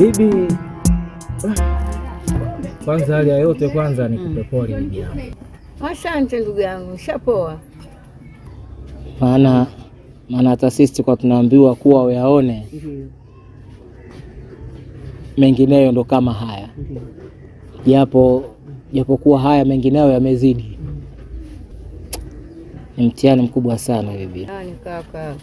Bibi, kwanza hali ya yote kwanza nikupe pole bibi yangu. Asante ndugu yangu, shapoa. Maana hata sisi kwa tunaambiwa kuwa uyaone mengineyo ndo kama haya. Japokuwa haya mengineyo yamezidi. Ni mtihani mkubwa sana bibi. Nani kaka?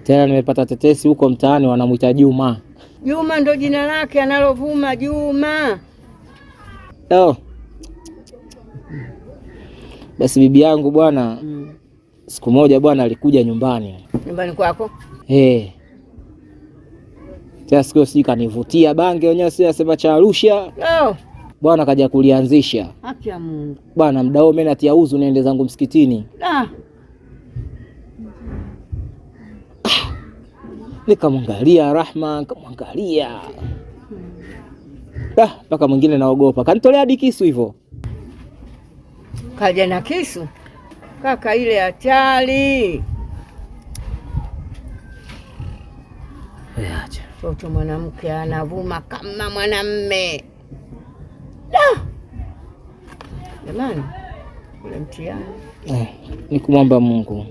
Tena nimepata tetesi huko mtaani wanamuita Juma. Juma ndo jina lake analovuma, Juma. Oh. Basi bibi yangu bwana, siku moja bwana alikuja nyumbani. Nyumbani kwako? Tena siku sijui kanivutia bange wenyewe sio asema cha Arusha. Bwana kaja kulianzisha. Haki ya Mungu. Bwana mdao mimi natia uzu niende zangu msikitini. Nikamwangalia Rahma, nikamwangalia. Mpaka mwingine naogopa. Kanitolea hadi kisu hivyo. Kaja na kisu? Kaka ile hatari. Acha. Toto mwanamke anavuma kama mwanamme. Jamani, ule mtihani. Ni kumwomba Mungu.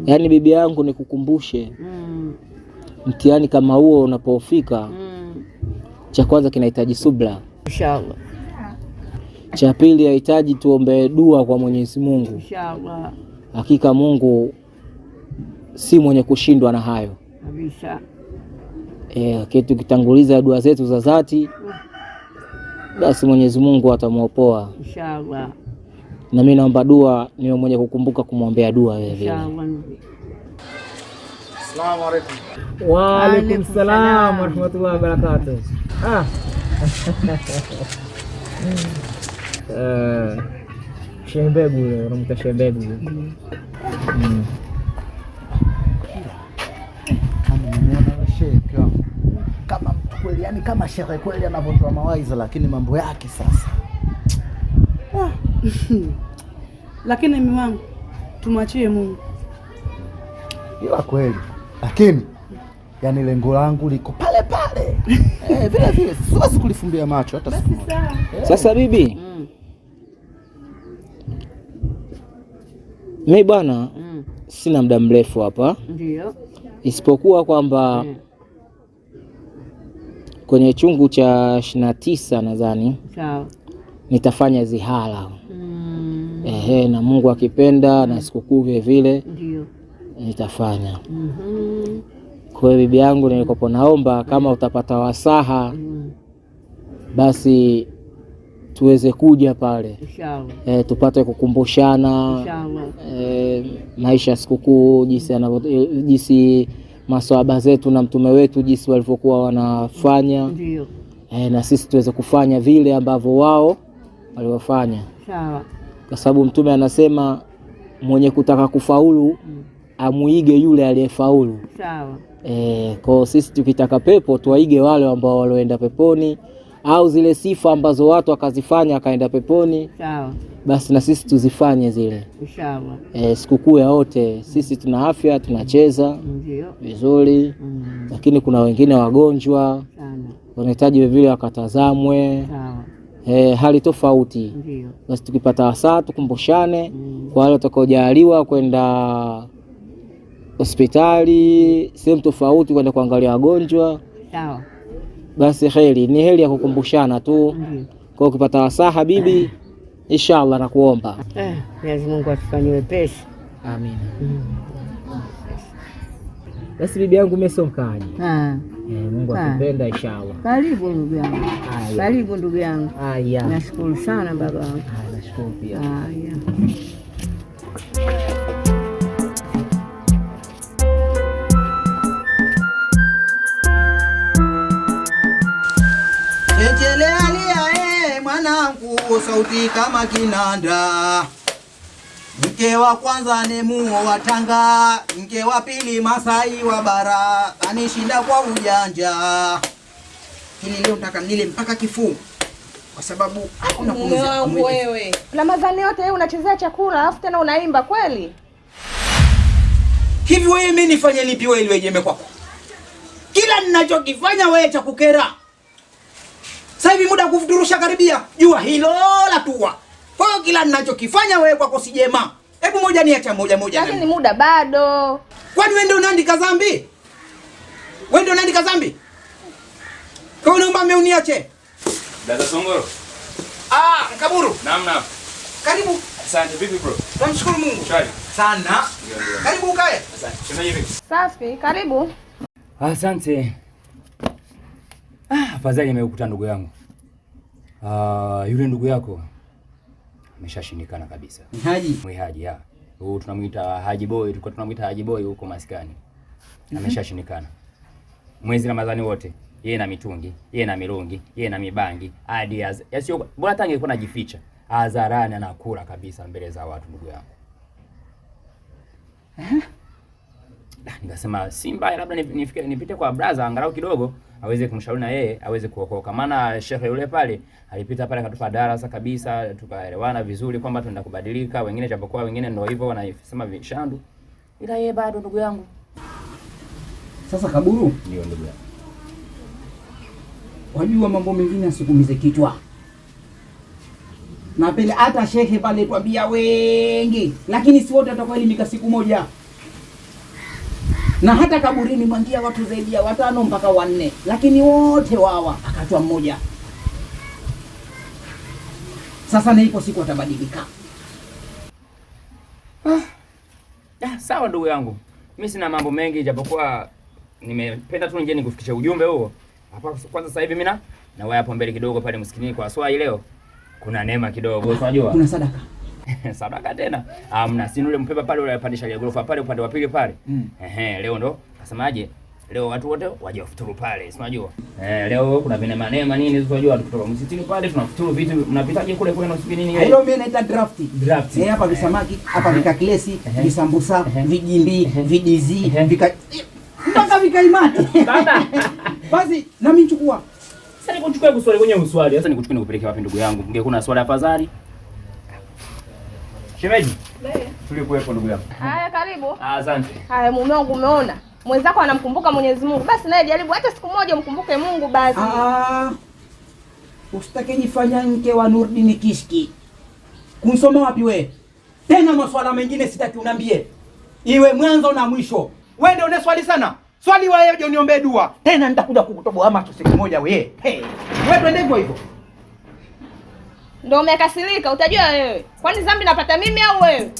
Yaani bibi yangu nikukumbushe. Mtihani kama huo unapofika, cha kwanza kinahitaji subra. Inshallah. Cha pili yahitaji tuombe dua kwa Mwenyezi Mungu. Inshallah. Hakika Mungu si mwenye kushindwa na hayo. Kabisa. Kitu kitanguliza dua zetu za dhati, basi Mwenyezi Mungu atamuopoa. Inshallah. Na mimi naomba dua niwe mwenye kukumbuka kumwombea dua wewe. Inshallah. Asalamu alaykum. Wa alaykum salaam wa rahmatullahi wa barakatuh. Shembegu yule, unamta shembegu. Kama mtu kweli, yani kama shehe kweli anavyotoa mawaidha, lakini mambo yake sasa. Lakini mimi wangu tumwachie Mungu. Ila kweli, lakini yani lengo langu liko pale pale. Vile vile siwezi kulifumbia macho hata siku moja. Sasa bibi, mimi bwana sina muda mrefu hapa. Ndio. Isipokuwa kwamba kwenye chungu cha 29 nadhani Sawa. nitafanya zihala. Na Mungu akipenda na sikukuu vile vile Ndio. nitafanya. Kwa bibi yangu nilikopo naomba kama utapata wasaha basi tuweze kuja pale. Inshallah. Tupate kukumbushana. Inshallah. Maisha sikukuu jinsi maswahaba zetu na mtume wetu jinsi walivyokuwa wanafanya. Ndio. Na sisi tuweze kufanya vile ambavyo wao waliofanya. Sawa. Kwa sababu mtume anasema mwenye kutaka kufaulu amuige yule aliyefaulu. Sawa. Kwa sisi tukitaka pepo tuwaige wale ambao walioenda peponi, au zile sifa ambazo watu wakazifanya akaenda peponi. Sawa. Basi na sisi tuzifanye zile. Inshallah. Sikukuu ya wote sisi tuna afya, tunacheza vizuri. Lakini kuna wengine wagonjwa sana, wanahitaji vile wakatazamwe. Sawa. Hali tofauti. Ndio. Basi tukipata wasaa tukumbushane kwa wale watakaojaliwa kwenda hospitali sehemu tofauti kwenda kuangalia wagonjwa. Sawa. Basi ni heri ya kukumbushana tu. Kwa ukipata wasaa habibi, inshallah nakuomba. Mwenyezi Mungu atufanyie wepesi. Amina. Basi bibi yangu mimi sio mkaji. Mungu akipenda inshallah. Karibu ndugu yangu. Karibu ndugu yangu. Nashukuru sana baba wangu. Nashukuru pia. Echelealia mwanangu, sauti kama kinanda. Mke wa kwanza ni muo wa Tanga, mke wa pili Masai wa bara, anishinda kwa ujanja. Hili leo nataka nile mpaka kifuu, kwa sababu hakuna kumzaa wewe. Ramadhani yote wewe unachezea chakula alafu tena unaimba kweli? Hivi wewe mimi nifanye lipi wewe ili wejeme kwako? Kila ninachokifanya wewe cha kukera. Sasa hivi muda kufuturusha karibia, jua hilo la tuwa. Kwa hiyo kila ninachokifanya wewe kwako si jema. Hebu moja niacha moja. Lakini muda bado. Kwani wewe ndio unaandika dhambi? Wewe ndio unaandika dhambi? Kwa hiyo naomba uniache. Dada Songoro. Kaburu. Naam. Karibu. Asante, vipi bro? Tunamshukuru Mungu. Shwari. Sana. Ndio. Karibu ukae. Asante. Shemeji vipi? Safi, karibu. Asante. Afadhali nimekukuta ndugu yangu. Yule ndugu yako ameshashindikana kabisa. Haji. Mwihaji ya. Huyu tunamuita Haji Boy, tulikuwa tunamuita Haji Boy huko maskani. Ameshashindikana. Mwezi Ramadhani wote, yeye na mitungi, yeye na mirungi, yeye na mibangi, hadi yasio bora tange alikuwa anajificha. Hadharani anakula kabisa mbele za watu ndugu yangu. Nikasema si mbaya labda nipite kwa brother angalau kidogo aweze kumshauri na yeye aweze kuokoka. Maana shekhe yule pale alipita pale akatupa darasa kabisa, tukaelewana vizuri kwamba tunaenda kubadilika, wengine japokuwa wengine ndio hivyo wanasema vishandu. Ila yeye bado ndugu yangu. Sasa Kaburu, Ndio ndugu yangu. wajua mambo mengine asikumize kichwa. Na pele hata shekhe pale twambia wengi, lakini si wote watakaoelimika siku moja. Na hata kaburini mwangia watu zaidi ya 5 mpaka 4, lakini wote wawa akatwa mmoja. Sasa na ipo siku atabadilika. Sawa ndugu yangu. Mimi sina mambo mengi japokuwa nimependa tu nje nikufikisha ujumbe huo. Hapa kwanza sasa hivi mimi na wewe hapo mbele kidogo pale msikitini kwa swali leo. Kuna neema kidogo, unajua? Kuna sadaka. Sadaka tena. Amna, si yule mpeba pale ule pandisha ile gorofa pale upande wa pili pale. Leo ndo kasemaje? Leo watu wote waje wafuturu pale, si unajua? Leo kuna neema nini unajua kutoka msikitini pale tunafuturu vitu mnapitaje kule na usipi nini? Hilo mimi naita draft. Hapa visamaki, hapa vikakilesi, visambusa, vijimbi, vidizi, mpaka vikaimati. Basi na mimi chukua. Sasa nikuchukue kuswali kwenye uswali. Sasa nikuchukue nikupeleke wapi ndugu yangu? Ungekuwa swali afadhali. Shemeji. Tulikuwepo ndugu yangu. Haya, karibu. Asante. Haya, mume wangu, umeona mwenzako anamkumbuka Mwenyezi Mungu, basi naye jaribu hata siku moja mkumbuke Mungu basi. Usitake jifanya mke wa Nurdin Kishki. Kunsoma wapi we? Tena maswala mengine sitaki unambie. Iwe mwanzo na mwisho. Wewe ndio uneswali sana. Swali wewe je uniombee dua. Tena nitakuja kukutoboa macho siku moja wewe. Wewe twende hivyo. Ndio umekasirika, utajua wewe. Kwani dhambi napata mimi au wewe?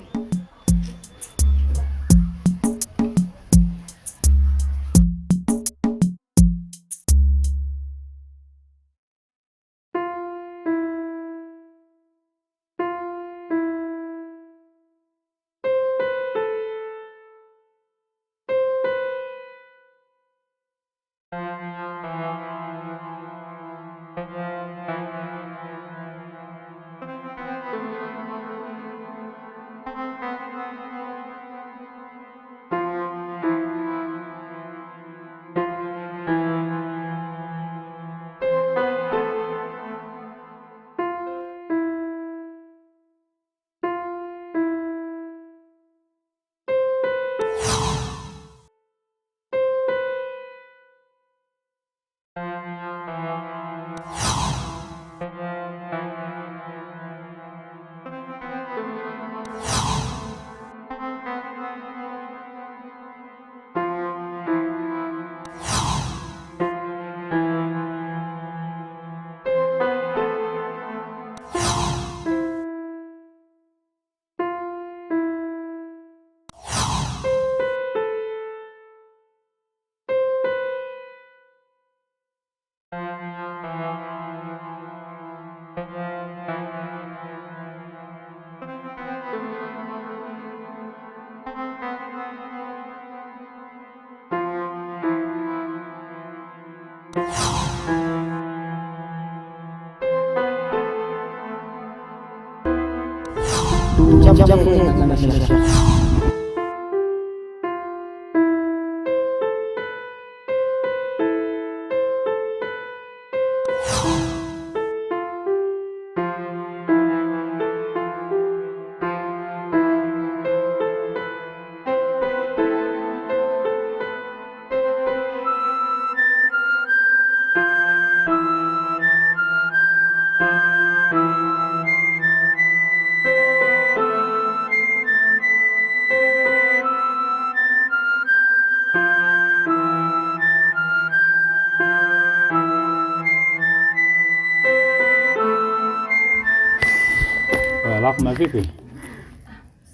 Rahma vipi?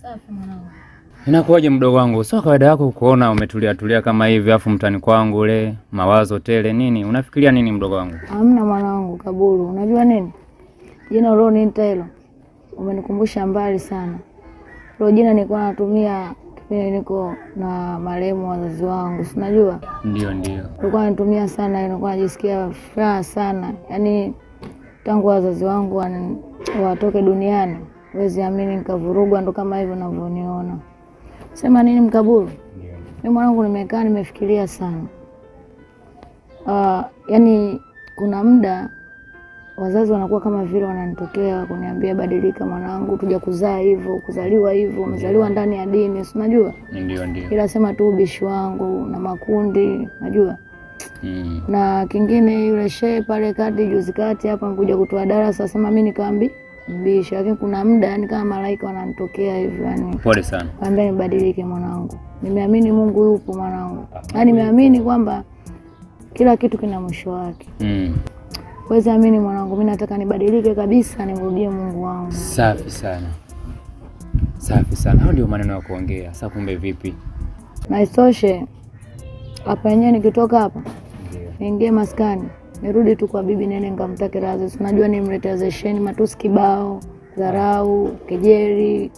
Safi mwanangu. Inakuwaje mdogo wangu? Sio kawaida yako kuona umetulia tulia kama hivi afu mtani kwangu ule mawazo tele nini? Unafikiria nini mdogo wangu? Hamna mwanangu Kaburu. Unajua nini? Jina ulioniita hilo umenikumbusha mbali sana. Hilo jina nilikuwa natumia kipindi niko na marehemu wazazi wangu. Si unajua? Ndio. Nilikuwa natumia sana, nilikuwa najisikia furaha sana. Yaani tangu wazazi wangu watoke duniani, huwezi amini nikavurugwa ndo kama hivyo unavyoniona. Sema nini Mkaburu? Mimi mwanangu nimekaa nimefikiria sana. Yaani kuna muda wazazi wanakuwa kama vile wananitokea kuniambia badilika mwanangu, tuja kuzaa hivyo, kuzaliwa hivyo, umezaliwa ndani ya dini, si unajua? Ndio. Ila sema tu ubishi wangu na makundi, unajua? Na kingine yule shehe pale kati juzi kati hapa nikuja kutoa darasa, sema mimi nikaambi mbishi, lakini kuna muda yani kama malaika wananitokea hivyo yani. Pole sana. Kaambia nibadilike mwanangu. Nimeamini Mungu yupo mwanangu. Yaani nimeamini kwamba kila kitu kina mwisho wake. Wezi amini mwanangu, mimi nataka nibadilike kabisa, nimrudie Mungu wangu. Safi sana. Safi sana. Hao ndio maneno ya kuongea. Sasa kumbe vipi? Na isoshe hapa yenyewe nikitoka hapa niingie maskani, nirudi tu kwa bibi nene nikamtake radhi. Unajua nimletezesheni matusi kibao, dharau, kejeli.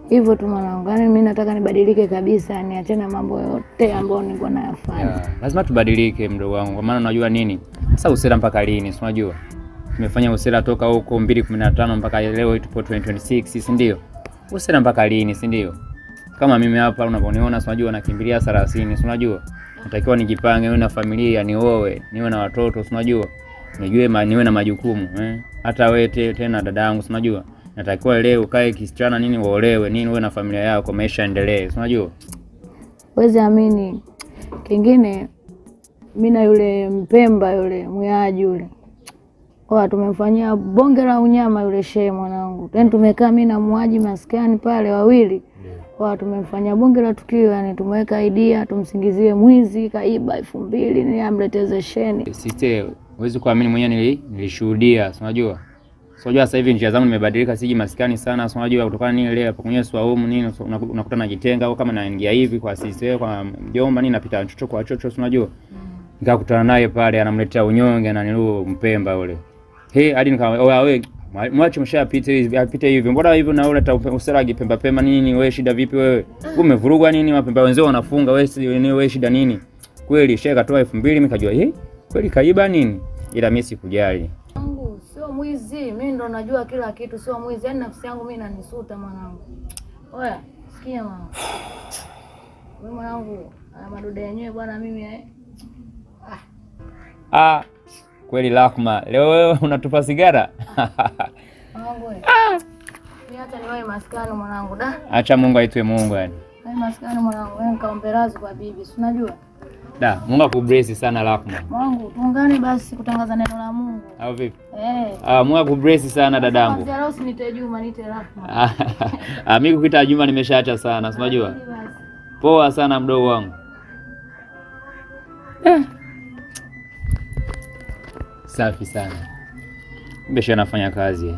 Hivyo tu mwanangu. Yaani mimi nataka nibadilike kabisa, niache na mambo yote ambayo nilikuwa nayafanya. Lazima tubadilike mdogo wangu. Kwa maana unajua nini? Sasa usela mpaka lini? Si unajua? Tumefanya usela toka huko 2015 mpaka leo tupo 2026, si ndio? Usela mpaka lini, si ndio? Kama mimi hapa unaponiona, si unajua nakimbilia 30, si unajua? Natakiwa nijipange, niwe na familia, nioe, niwe na watoto, si unajua? Niwe na majukumu, Hata wewe tena dada yangu, si unajua? Natakiwa leo ukae kisichana nini uolewe, nini uwe na familia yako, maisha endelee, si unajua? Wezi amini. Kingine mimi na yule Mpemba yule Mwiaji yule. Tumemfanyia bonge la unyama yule shehe mwanangu. Tena tumekaa mimi na Mwiaji maskani pale wawili. Tumemfanyia bonge la tukio, yani tumeweka idea tumsingizie mwizi kaiba 2000 ni amleteze sheni. Sisi huwezi kuamini mwenyewe nilishuhudia, si unajua? Unajua sasa hivi njia zangu nimebadilika, siji maskani sana, unajua kutokana nini leo hapo kwenye swaumu nini unakuta najitenga au kama naingia hivi kwa sisi kwa mjomba nini napita chocho kwa chocho, unajua? Nikakutana naye pale anamletea unyonge na nilu Mpemba ule. Hadi nikamwambia wewe mwache mshapita hivi apite hivi. Mbona hivyo na unaleta usiragi Pemba nini wewe, shida vipi wewe? Umevurugwa nini? Wapemba wenzao wanafunga wewe shida nini? Kweli shehe katoa 2000 mimi kajua kweli kaiba nini? Ila mimi sikujali. Sio mwizi, mimi ndo najua kila kitu, sio mwizi. Yaani nafsi yangu mimi inanisuta mwanangu. Oya, sikia mama. Wewe mwanangu, madude yenyewe bwana mimi kweli Rahma, leo wewe unatupa sigara? Mwanangu wewe. Mimi hata niwae maskani mwanangu da. Acha Mungu aitwe Mungu yani. Wewe maskani mwanangu, wewe kaombe radhi kwa bibi, si unajua? Mungu akubless sana Rahma. Mungu, tuungane basi kutangaza neno la Mungu. Au vipi? Mungu akubless sana dadangu. Kwanza leo usinite Juma, nite Rahma. Mimi kukuita Juma nimeshaacha sana, si unajua? Poa sana mdogo wangu. Safi sana. Mbona anafanya kazi?